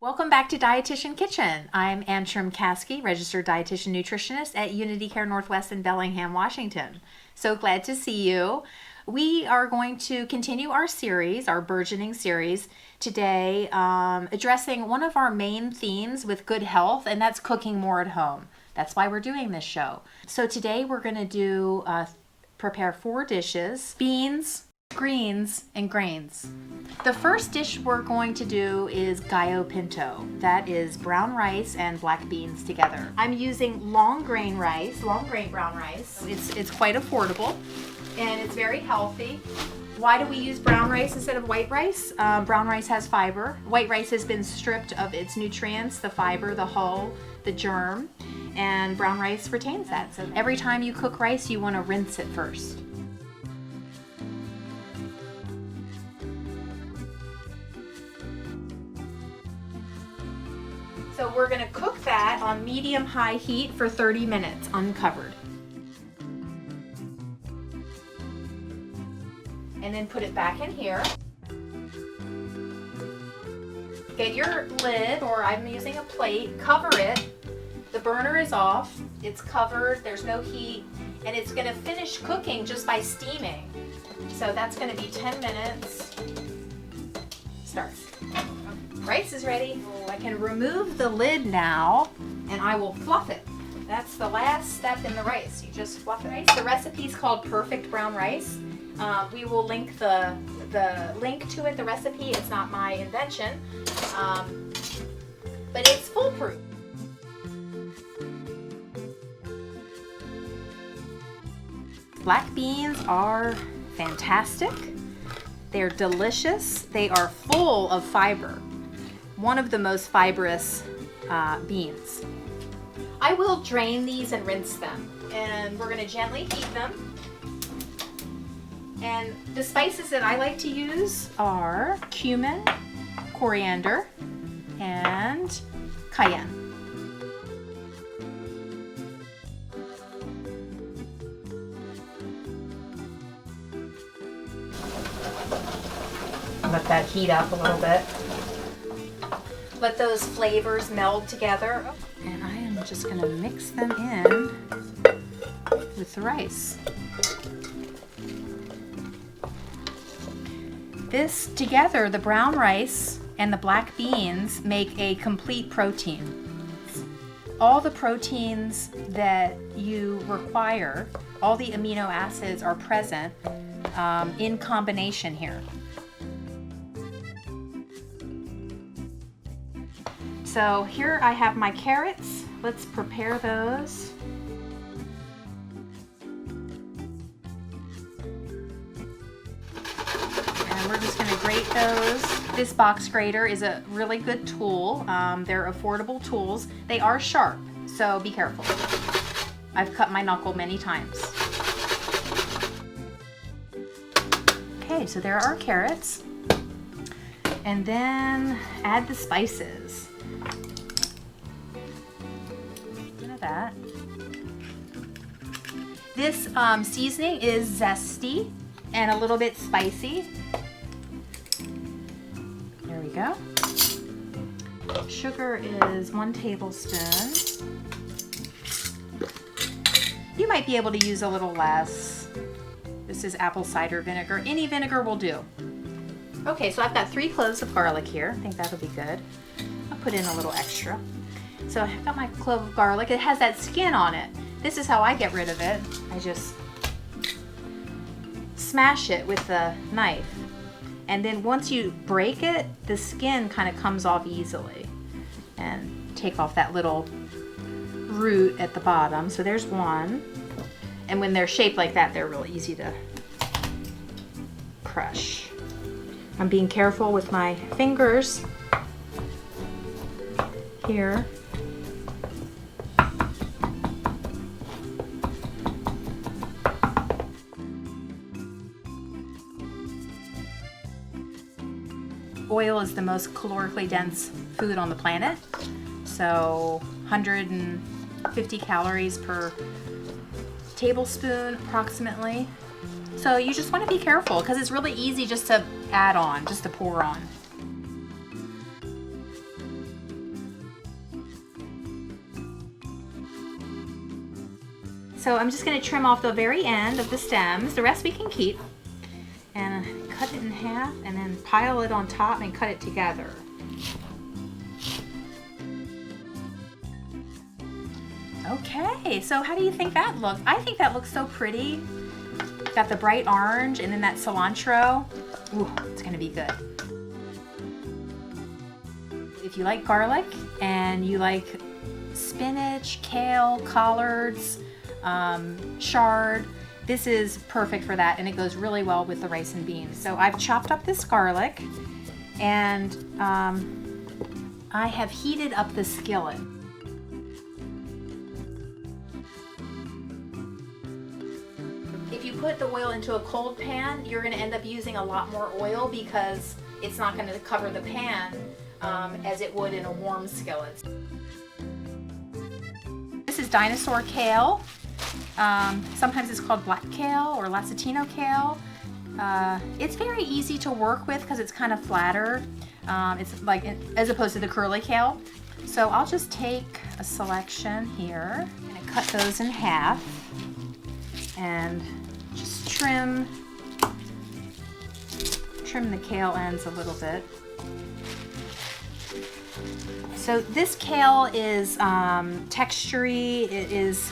Welcome back to Dietitian Kitchen. I'm Antrim Caskey, registered dietitian nutritionist at Unity Care Northwest in Bellingham, Washington. So glad to see you. We are going to continue our series, our burgeoning series, today addressing one of our main themes with good health, and that's cooking more at home. That's why we're doing this show. So today we're going to do prepare 4 dishes: beans, greens, and grains. The first dish we're going to do is gallo pinto. That is brown rice and black beans together. I'm using long grain brown rice. It's quite affordable and it's very healthy. Why do we use brown rice instead of white rice? Brown rice has fiber. White rice has been stripped of its nutrients, the fiber, the hull, the germ, and brown rice retains that. So every time you cook rice, you want to rinse it first. So we're going to cook that on medium-high heat for 30 minutes, uncovered. And then put it back in here. Get your lid, or I'm using a plate, cover it. The burner is off, it's covered, there's no heat, and it's going to finish cooking just by steaming. So that's going to be 10 minutes. Start. Rice is ready. I can remove the lid now and I will fluff it. That's the last step in the rice. You just fluff it. The recipe is called Perfect Brown Rice. We will link the link to it, the recipe. It's not my invention, but it's foolproof. Black beans are fantastic. They're delicious. They are full of fiber. One of the most fibrous beans. I will drain these and rinse them, and we're going to gently heat them. And the spices that I like to use are cumin, coriander, and cayenne. Let that heat up a little bit. Let those flavors meld together. And I am just going to mix them in with the rice. This together, the brown rice and the black beans, make a complete protein. All the proteins that you require, all the amino acids are present in combination here. So here I have my carrots. Let's prepare those. And we're just going to grate those. This box grater is a really good tool. They're affordable tools. They are sharp, so be careful. I've cut my knuckle many times. Okay, so there are our carrots. And then add the spices. That. This seasoning is zesty and a little bit spicy. There we go. Sugar is 1 tablespoon. You might be able to use a little less. This is apple cider vinegar. Any vinegar will do. Okay, so I've got 3 cloves of garlic here. I think that'll be good. I'll put in a little extra. So I've got my clove of garlic. It has that skin on it. This is how I get rid of it. I just smash it with the knife. And then once you break it, the skin kind of comes off easily. And take off that little root at the bottom. So there's one. And when they're shaped like that, they're really easy to crush. I'm being careful with my fingers here. Oil is the most calorically dense food on the planet, so 150 calories per tablespoon approximately. So you just want to be careful because it's really easy just to add on, just to pour on. So I'm just going to trim off the very end of the stems. The rest we can keep. And cut it in half and then pile it on top and cut it together. Okay, so how do you think that looks? I think that looks so pretty. Got the bright orange and then that cilantro. Ooh, it's gonna be good. If you like garlic and you like spinach, kale, collards, chard, this is perfect for that, and it goes really well with the rice and beans. So I've chopped up this garlic, and I have heated up the skillet. If you put the oil into a cold pan, you're going to end up using a lot more oil because it's not going to cover the pan as it would in a warm skillet. This is dinosaur kale. Sometimes it's called black kale or Lasatino kale. It's very easy to work with because it's kind of flatter. It's like as opposed to the curly kale. So I'll just take a selection here and cut those in half and just trim the kale ends a little bit. So this kale is textury. It is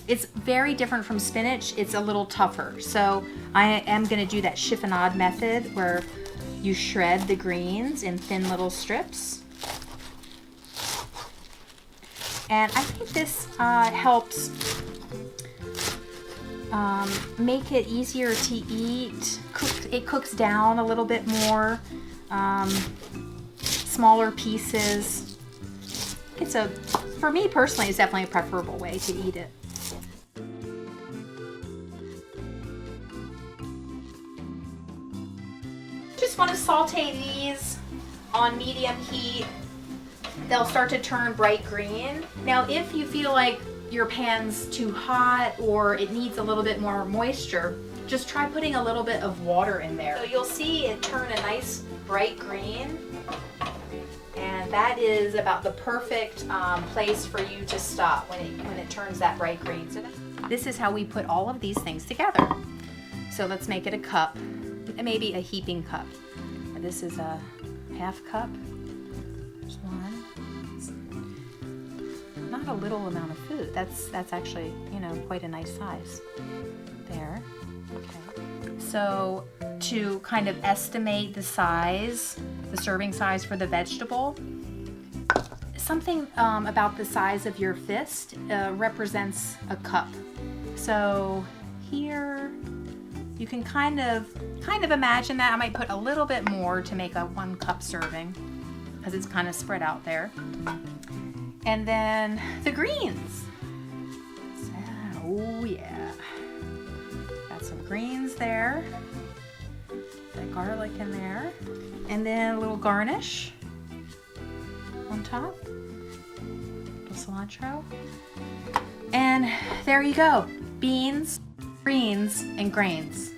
it's very different from spinach. It's a little tougher. So I am going to do that chiffonade method where you shred the greens in thin little strips. And I think this helps make it easier to eat. It cooks down a little bit more. Smaller pieces. For me personally, it's definitely a preferable way to eat it. Just want to saute these on medium heat. They'll start to turn bright green. Now, if you feel like your pan's too hot or it needs a little bit more moisture, just try putting a little bit of water in there. So you'll see it turn a nice bright green. And that is about the perfect place for you to stop when it turns that bright green. So this is how we put all of these things together. So let's make it a cup, maybe a heaping cup. And this is a half cup. There's one. It's not a little amount of food. That's actually, quite a nice size. There. Okay. So to kind of estimate the size, the serving size for the vegetable, something about the size of your fist represents a cup. So here you can kind of imagine that. I might put a little bit more to make a 1 cup serving because it's kind of spread out there. And then the greens. Oh yeah. Got some greens there. Got garlic in there. And then a little garnish on top. A little cilantro. And there you go. Beans, greens, and grains.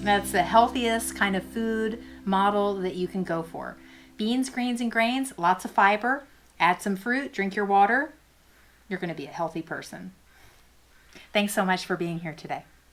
That's the healthiest kind of food model that you can go for. Beans, greens, and grains, lots of fiber. Add some fruit, drink your water. You're going to be a healthy person. Thanks so much for being here today.